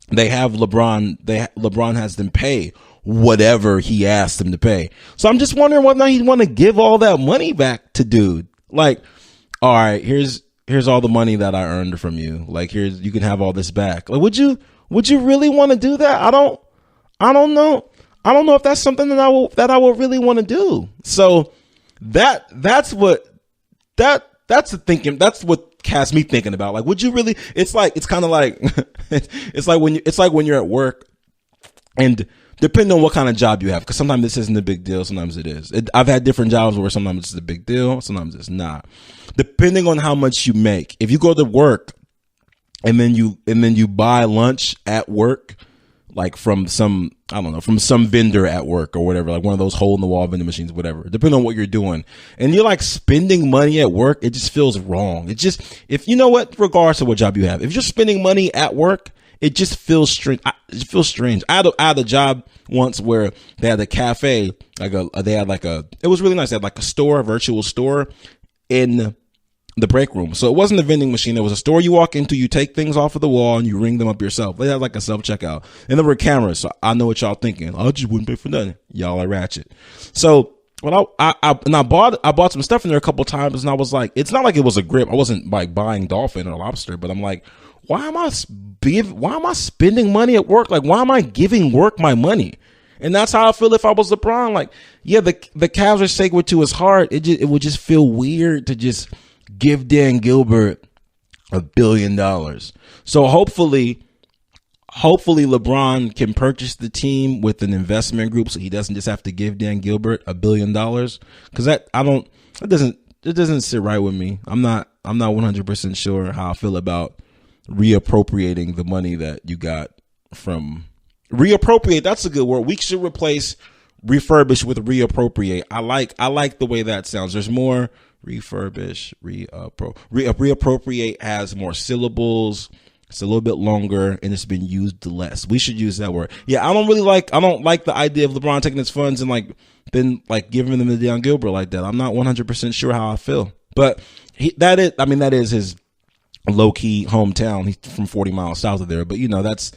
they have LeBron. LeBron has them pay whatever he asked them to pay. So I'm just wondering whether or not he'd want to give all that money back to dude. Like, all right, here's all the money that I earned from you. Like, you can have all this back. Like, would you really want to do that? I don't know. I don't know if that's something that I will really want to do. So that's what the thinking. That's what has me thinking about. Like, would you really? It's kind of like it's like when you're at work, and depending on what kind of job you have, because sometimes this isn't a big deal, sometimes it is. I've had different jobs where sometimes it's a big deal, sometimes it's not. Depending on how much you make, if you go to work and then you buy lunch at work, like from some vendor at work or whatever, like one of those hole in the wall vending machines, whatever, depending on what you're doing, and you're like spending money at work, it just feels wrong. It just, if you know what, regardless of what job you have, if you're spending money at work, it just feels strange. I had a job once where they had a cafe, it was really nice. They had like a virtual store in the break room. So it wasn't a vending machine. It was a store you walk into, you take things off of the wall and you ring them up yourself. They had like a self-checkout, and there were cameras. So I know what y'all thinking. I just wouldn't pay for nothing. Y'all are ratchet. So when I bought some stuff in there a couple times, and I was like, it's not like it was a grip. I wasn't like buying dolphin or lobster, but I'm like, why am I spending money at work? Like, why am I giving work my money? And that's how I feel if I was LeBron. Like, yeah, the Cavs are sacred to his heart. It would just feel weird to just give Dan Gilbert $1 billion. So hopefully LeBron can purchase the team with an investment group, so he doesn't just have to give Dan Gilbert $1 billion. Because it doesn't sit right with me. I'm not 100% sure how I feel about reappropriating the money that you got from reappropriate. That's a good word. We should replace refurbish with reappropriate. I like the way that sounds. There's more. Refurbish, reappropriate has more syllables. It's a little bit longer, and it's been used less. We should use that word. Yeah, I don't like the idea of LeBron taking his funds and then giving them to Dan Gilbert like that. I'm not 100% sure how I feel, but that is his low key hometown. He's from 40 miles south of there, but that's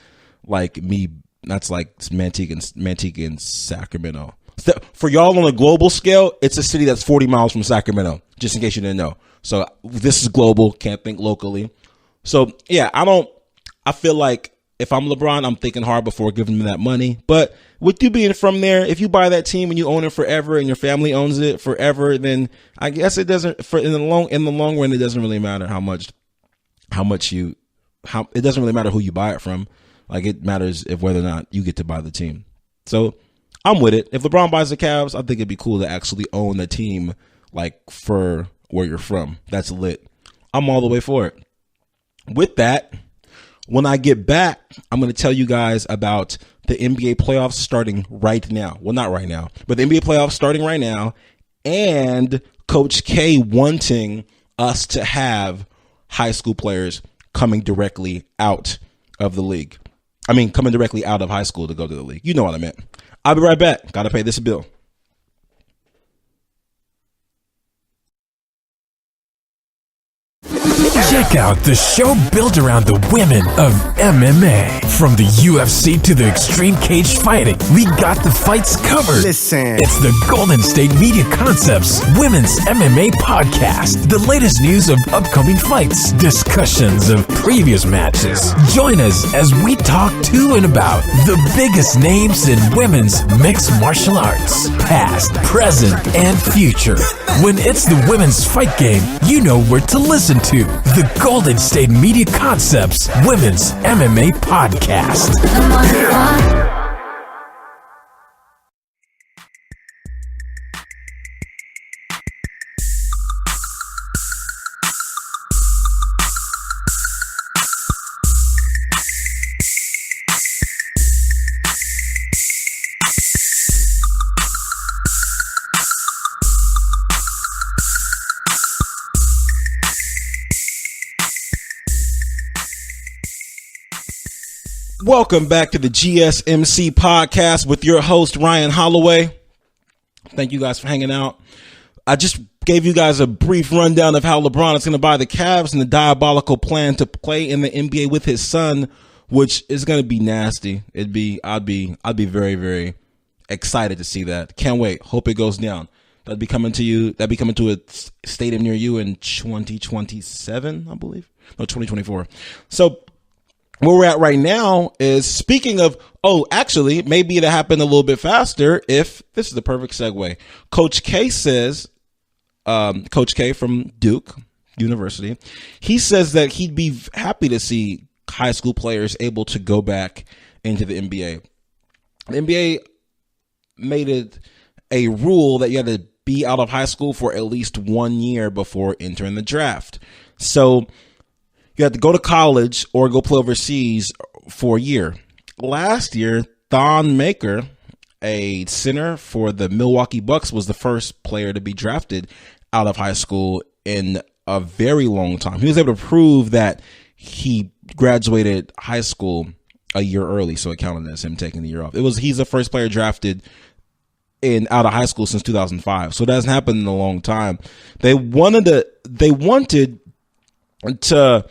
like me. That's like Manteca and Sacramento. For y'all on a global scale, it's a city that's 40 miles from Sacramento, just in case you didn't know. So this is global, can't think locally. So yeah, I feel like if I'm LeBron, I'm thinking hard before giving them that money. But with you being from there, if you buy that team and you own it forever and your family owns it forever, then I guess it doesn't. In the long run, it doesn't really matter it doesn't really matter who you buy it from. Like, it matters if whether or not you get to buy the team. So I'm with it. If LeBron buys the Cavs, I think it'd be cool to actually own the team, like, for where you're from. That's lit. I'm all the way for it. With that, when I get back, I'm going to tell you guys about the NBA playoffs starting right now. Well, not right now, but the NBA playoffs starting right now, and Coach K wanting us to have high school players coming directly out of the league. I mean, coming directly out of high school to go to the league. You know what I meant. I'll be right back. Got to pay this bill. Check out the show built around the women of MMA. From the UFC to the extreme cage fighting, we got the fights covered. Listen. It's the Golden State Media Concepts Women's MMA Podcast. The latest news of upcoming fights, discussions of previous matches. Join us as we talk to and about the biggest names in women's mixed martial arts, past, present, and future. When it's the women's fight game, you know where to listen to. The Golden State Media Concepts Women's MMA Podcast. Welcome back to the GSMC podcast with your host, Ryan Holloway. Thank you guys for hanging out. I just gave you guys a brief rundown of how LeBron is going to buy the Cavs and the diabolical plan to play in the NBA with his son, which is going to be nasty. I'd be very, very excited to see that. Can't wait. Hope it goes down. That'd be coming to a stadium near you in 2027, I believe. No, 2024. So where we're at right now is, speaking of, actually, maybe it'll happen a little bit faster if this is the perfect segue. Coach K says, Coach K from Duke University, he says that he'd be happy to see high school players able to go back into the NBA. The NBA made it a rule that you had to be out of high school for at least 1 year before entering the draft. So you had to go to college or go play overseas for a year. Last year, Thon Maker, a center for the Milwaukee Bucks, was the first player to be drafted out of high school in a very long time. He was able to prove that he graduated high school a year early, so it counted as him taking the year off. He's the first player drafted out of high school since 2005, so it hasn't happened in a long time. They wanted to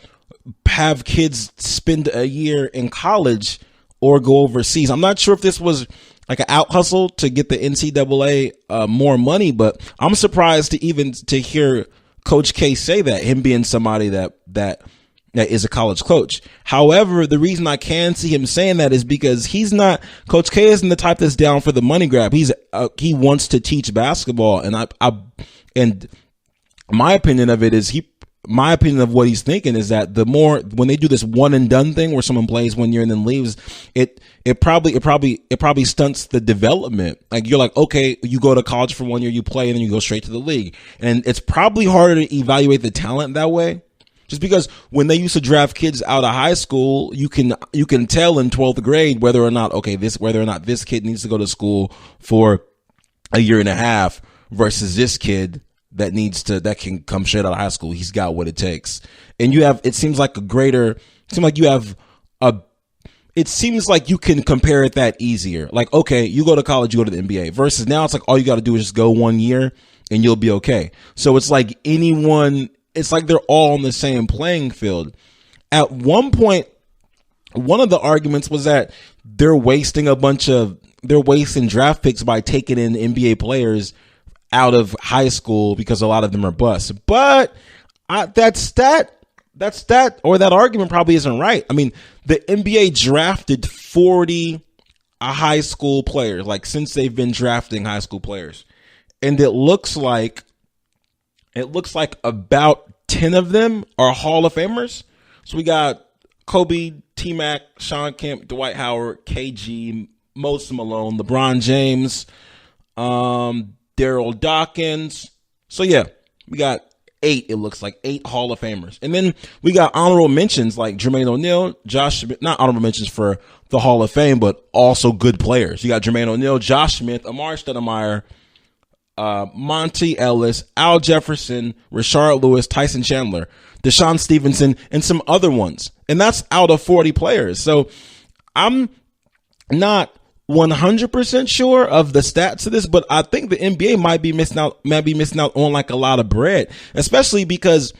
have kids spend a year in college or go overseas. I'm not sure if this was like an out hustle to get the NCAA more money, but I'm surprised to hear Coach K say that, him being somebody that is a college coach. However, the reason I can see him saying that is because Coach K isn't the type that's down for the money grab. He wants to teach basketball, and my opinion of it is my opinion of what he's thinking is that when they do this one and done thing where someone plays 1 year and then leaves, it probably stunts the development. Like, you're like, okay, you go to college for 1 year, you play, and then you go straight to the league. And it's probably harder to evaluate the talent that way. Just because when they used to draft kids out of high school, you can tell in 12th grade whether or not this kid needs to go to school for a year and a half versus this kid that can come straight out of high school. He's got what it takes. And it seems like you can compare it that easier. Like, okay, you go to college, you go to the NBA, versus now it's like all you got to do is just go 1 year and you'll be okay. So it's like they're all on the same playing field. At one point, one of the arguments was that they're wasting draft picks by taking in NBA players out of high school because a lot of them are busts. But that that argument probably isn't right. I mean, the NBA drafted 40 high school players, like since they've been drafting high school players. And it looks like about 10 of them are Hall of Famers. So we got Kobe, T-Mac, Sean Kemp, Dwight Howard, KG, Moses Malone, LeBron James, Daryl Dawkins. So yeah, we got 8, it looks like 8 Hall of Famers. And then we got honorable mentions like Jermaine O'Neal, Josh Smith, not honorable mentions for the Hall of Fame, but also good players. You got Jermaine O'Neal, Josh Smith, Amari Stoudemire, Monty Ellis, Al Jefferson, Rashard Lewis, Tyson Chandler, Deshaun Stevenson, and some other ones. And that's out of 40 players. So I'm not 100% sure of the stats of this, but I think the NBA might be missing out on like a lot of bread, especially because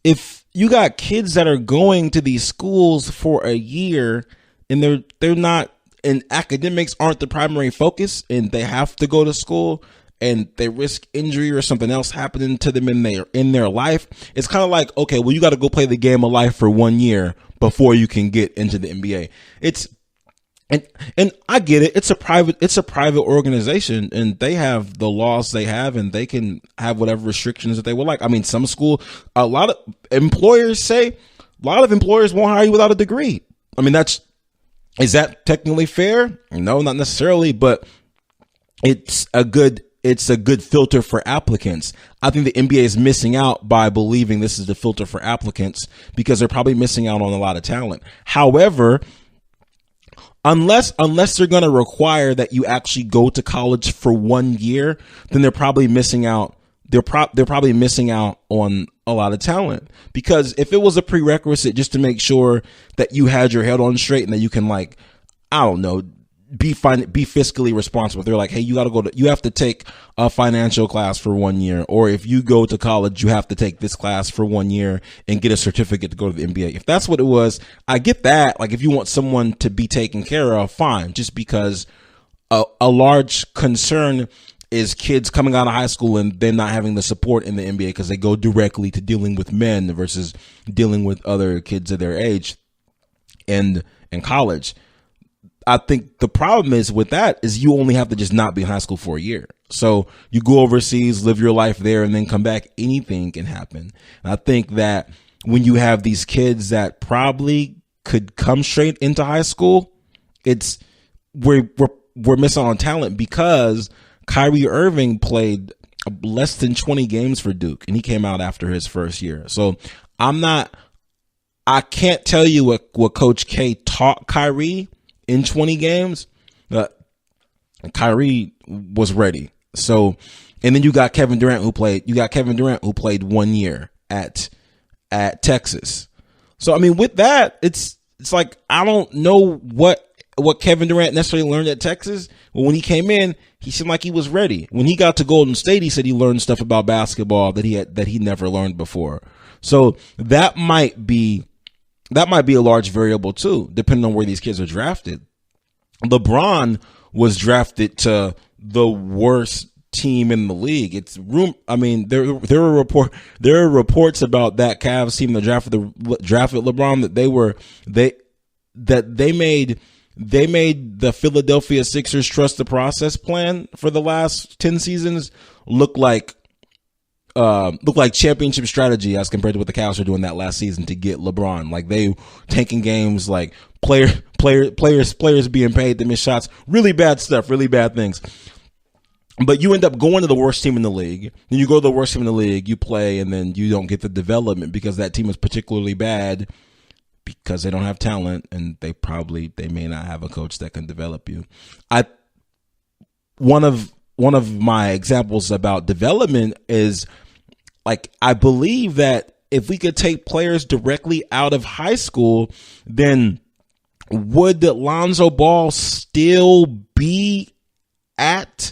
if you got kids that are going to these schools for a year and they're not, and academics aren't the primary focus and they have to go to school and they risk injury or something else happening to them in their life, it's kind of like, okay, well, you got to go play the game of life for 1 year before you can get into the NBA. And I get it. It's a private organization and they have the laws they have and they can have whatever restrictions that they would like. I mean, a lot of employers won't hire you without a degree. I mean, is that technically fair? No, not necessarily, but it's a good filter for applicants. I think the NBA is missing out by believing this is the filter for applicants because they're probably missing out on a lot of talent. However, unless they're going to require that you actually go to college for 1 year, then they're probably missing out. They're probably missing out on a lot of talent, because if it was a prerequisite just to make sure that you had your head on straight and that you can, like, I don't know, be fiscally responsible. They're like, hey, you have to take a financial class for 1 year, or if you go to college, you have to take this class for 1 year and get a certificate to go to the NBA. If that's what it was, I get that. Like, if you want someone to be taken care of, fine. Just because a large concern is kids coming out of high school and they're not having the support in the NBA because they go directly to dealing with men versus dealing with other kids of their age and in college. I think the problem is with that is you only have to just not be in high school for a year. So you go overseas, live your life there, and then come back, anything can happen. And I think that when you have these kids that probably could come straight into high school, we're missing on talent, because Kyrie Irving played less than 20 games for Duke and he came out after his first year. So I can't tell you what Coach K taught Kyrie in 20 games, Kyrie was ready. So, and then you got Kevin Durant who played 1 year at Texas. So, I mean, with that, it's like, I don't know what Kevin Durant necessarily learned at Texas. But when he came in, he seemed like he was ready. When he got to Golden State, he said he learned stuff about basketball that he never learned before. So that might be a large variable too, depending on where these kids are drafted. LeBron was drafted to the worst team in the league. There are reports about that Cavs team that drafted LeBron that they made the Philadelphia Sixers trust the process plan for the last 10 seasons look like championship strategy as compared to what the Cavs are doing that last season to get LeBron. Like, they tanking games, like players being paid to miss shots, really bad stuff, really bad things. But you end up going to the worst team in the league. Then you go to the worst team in the league, you play, and then you don't get the development because that team is particularly bad because they don't have talent and they may not have a coach that can develop you. One of my examples about development is, like, I believe that if we could take players directly out of high school, then would Lonzo Ball still be at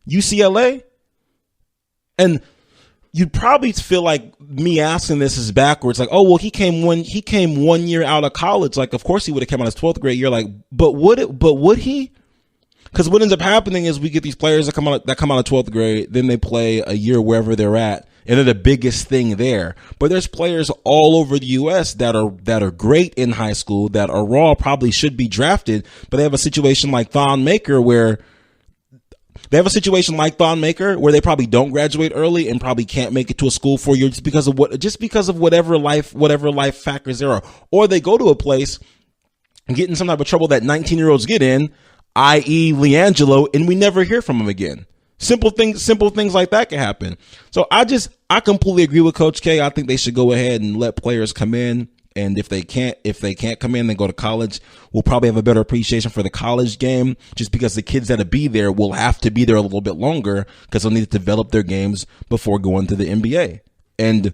UCLA? And you'd probably feel like me asking this is backwards. Like, oh, well, he came 1 year out of college. Like, of course he would have come out his 12th grade year. Like, but would he? Because what ends up happening is we get these players that come out of 12th grade, then they play a year wherever they're at, and they're the biggest thing there. But there's players all over the U.S. that are great in high school that are raw, probably should be drafted, but they have a situation like Thon Maker where they probably don't graduate early and probably can't make it to a school 4 years just because of whatever life factors there are, or they go to a place and get in some type of trouble that 19-year-olds get in, i.e. LiAngelo, and we never hear from him again. Simple things like that can happen. So I completely agree with Coach K. I think they should go ahead and let players come in. And if they can't come in, then go to college. We'll probably have a better appreciation for the college game, just because the kids that'll be there will have to be there a little bit longer because they'll need to develop their games before going to the NBA. And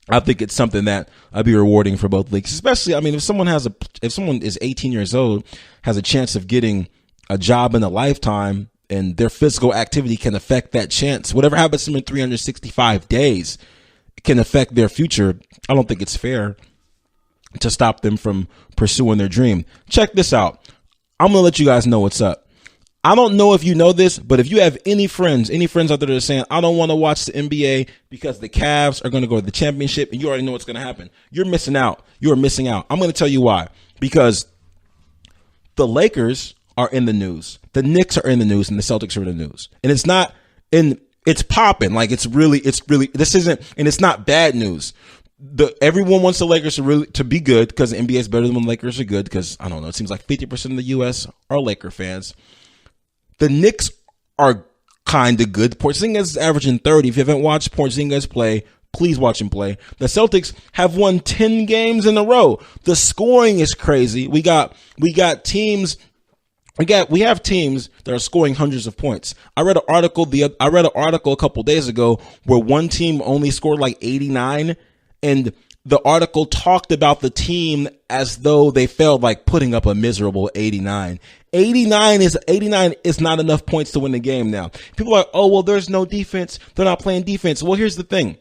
I think it's something that I'd be rewarding for both leagues, especially, I mean, if someone is 18 years old, has a chance of getting a job in a lifetime, and their physical activity can affect that chance. Whatever happens to them in 365 days can affect their future. I don't think it's fair to stop them from pursuing their dream. Check this out. I'm going to let you guys know what's up. I don't know if you know this, but if you have any friends out there that are saying, I don't want to watch the NBA because the Cavs are going to go to the championship, and you already know what's going to happen, you're missing out. You are missing out. I'm going to tell you why. Because the Lakers are in the news. The Knicks are in the news, and the Celtics are in the news. And it's popping. Like, it's really, and it's not bad news. Everyone wants the Lakers to be good because the NBA is better than when the Lakers are good, because, I don't know, it seems like 50% of the U.S. are Laker fans. The Knicks are kind of good. Porzingis is averaging 30. If you haven't watched Porzingis play, please watch him play. The Celtics have won 10 games in a row. The scoring is crazy. We have teams that are scoring hundreds of points. I read an article a couple days ago where one team only scored like 89, and the article talked about the team as though they felt like putting up a miserable 89. 89 is not enough points to win the game now. People are like, oh, well, there's no defense. They're not playing defense. Well, here's the thing.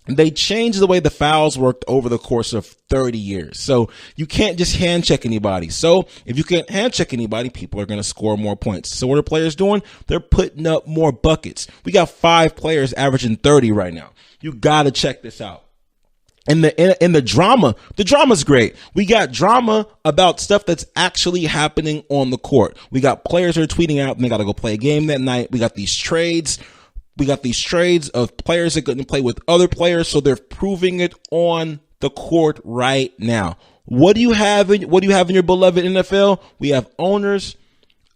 They changed the way the fouls worked over the course of 30 years. So you can't just hand check anybody. So if you can't hand check anybody, people are going to score more points. So what are players doing? They're putting up more buckets. We got 5 players averaging 30 right now. You got to check this out. And the drama's great. We got drama about stuff that's actually happening on the court. We got players that are tweeting out and they got to go play a game that night. We got these trades. Of players that couldn't play with other players, so they're proving it on the court right now. What do you have in your beloved NFL? We have owners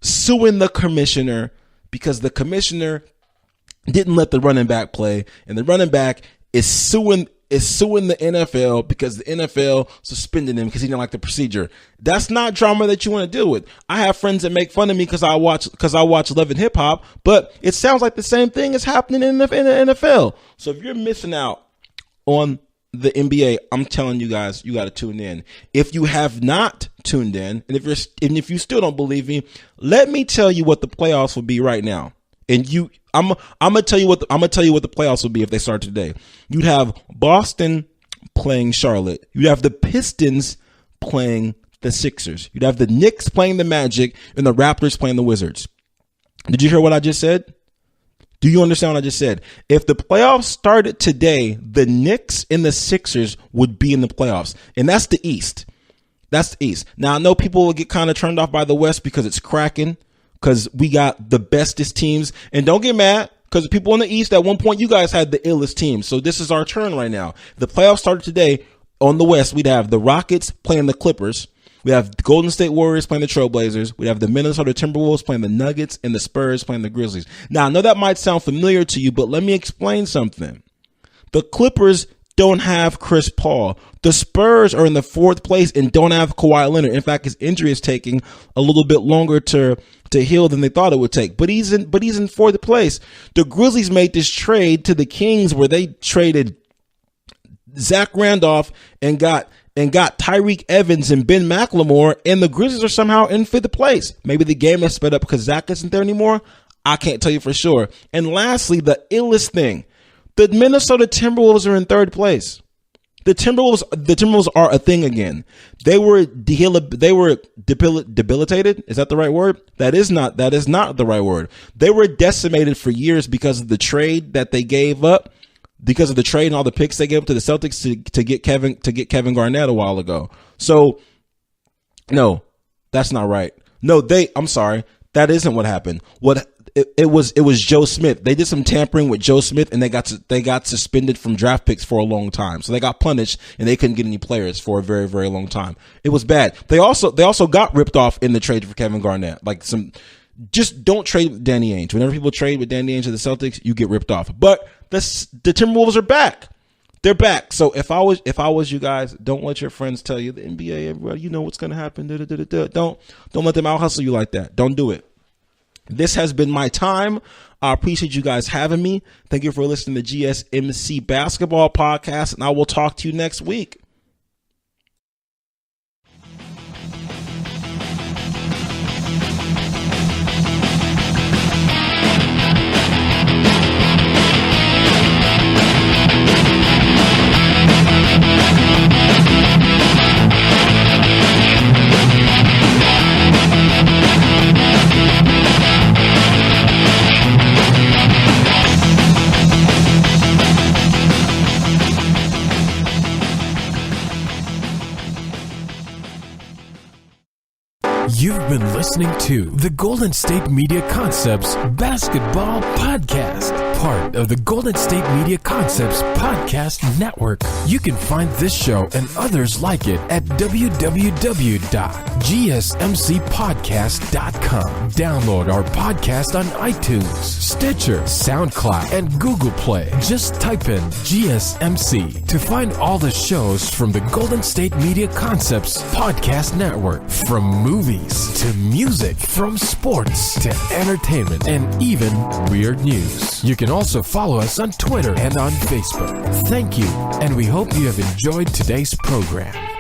suing the commissioner because the commissioner didn't let the running back play, and the running back is suing the NFL because the NFL suspended him because he didn't like the procedure. That's not drama that you want to deal with. I have friends that make fun of me because I watch Love and Hip Hop, but it sounds like the same thing is happening in the NFL. So if you're missing out on the NBA, I'm telling you guys, you got to tune in. If you have not tuned in, and if you still don't believe me, let me tell you what the playoffs will be right now. And I'm gonna tell you what the playoffs will be if they start today. You'd have Boston playing Charlotte. You'd have the Pistons playing the Sixers. You'd have the Knicks playing the Magic, and the Raptors playing the Wizards. Did you hear what I just said? Do you understand what I just said? If the playoffs started today, the Knicks and the Sixers would be in the playoffs, and that's the East. That's the East. Now I know people will get kind of turned off by the West because it's cracking. Because we got the bestest teams. And don't get mad, because people in the East, at one point, you guys had the illest teams. So this is our turn right now. The playoffs started today. On the West, we'd have the Rockets playing the Clippers. We have the Golden State Warriors playing the Trailblazers. We have the Minnesota Timberwolves playing the Nuggets, and the Spurs playing the Grizzlies. Now, I know that might sound familiar to you, but let me explain something. The Clippers don't have Chris Paul. The Spurs are in the 4th place and don't have Kawhi Leonard. In fact, his injury is taking a little bit longer to heal than they thought it would take. But he's in 4th place. The Grizzlies made this trade to the Kings where they traded Zach Randolph and got Tyreek Evans and Ben McLemore, and the Grizzlies are somehow in 5th place. Maybe the game has sped up because Zach isn't there anymore. I can't tell you for sure. And lastly, the illest thing. The Minnesota Timberwolves are in 3rd place. The Timberwolves are a thing again. They were debilitated. Is that the right word? That is not the right word. They were decimated for years because of the trade that they gave up because of the trade and all the picks they gave up to the Celtics to get Kevin Garnett a while ago. So, no, that's not right. No, I'm sorry. That isn't what happened. It was Joe Smith. They did some tampering with Joe Smith, and they got suspended from draft picks for a long time. So they got punished, and they couldn't get any players for a very, very long time. It was bad. They also got ripped off in the trade for Kevin Garnett. Just don't trade with Danny Ainge. Whenever people trade with Danny Ainge to the Celtics, you get ripped off. But the Timberwolves are back. They're back. So if I was you guys, don't let your friends tell you the NBA, everybody, you know what's going to happen. Don't let them out hustle you like that. Don't do it. This has been my time. I appreciate you guys having me. Thank you for listening to GSMC Basketball Podcast, and I will talk to you next week. You've been listening to the Golden State Media Concepts Basketball Podcast, part of the Golden State Media Concepts Podcast Network. You can find this show and others like it at www.gsmcpodcast.com. Download our podcast on iTunes, Stitcher, SoundCloud, and Google Play. Just type in GSMC to find all the shows from the Golden State Media Concepts Podcast Network, from movies to music, from sports to entertainment, and even weird news. You can also follow us on Twitter and on Facebook. Thank you, and we hope you have enjoyed today's program.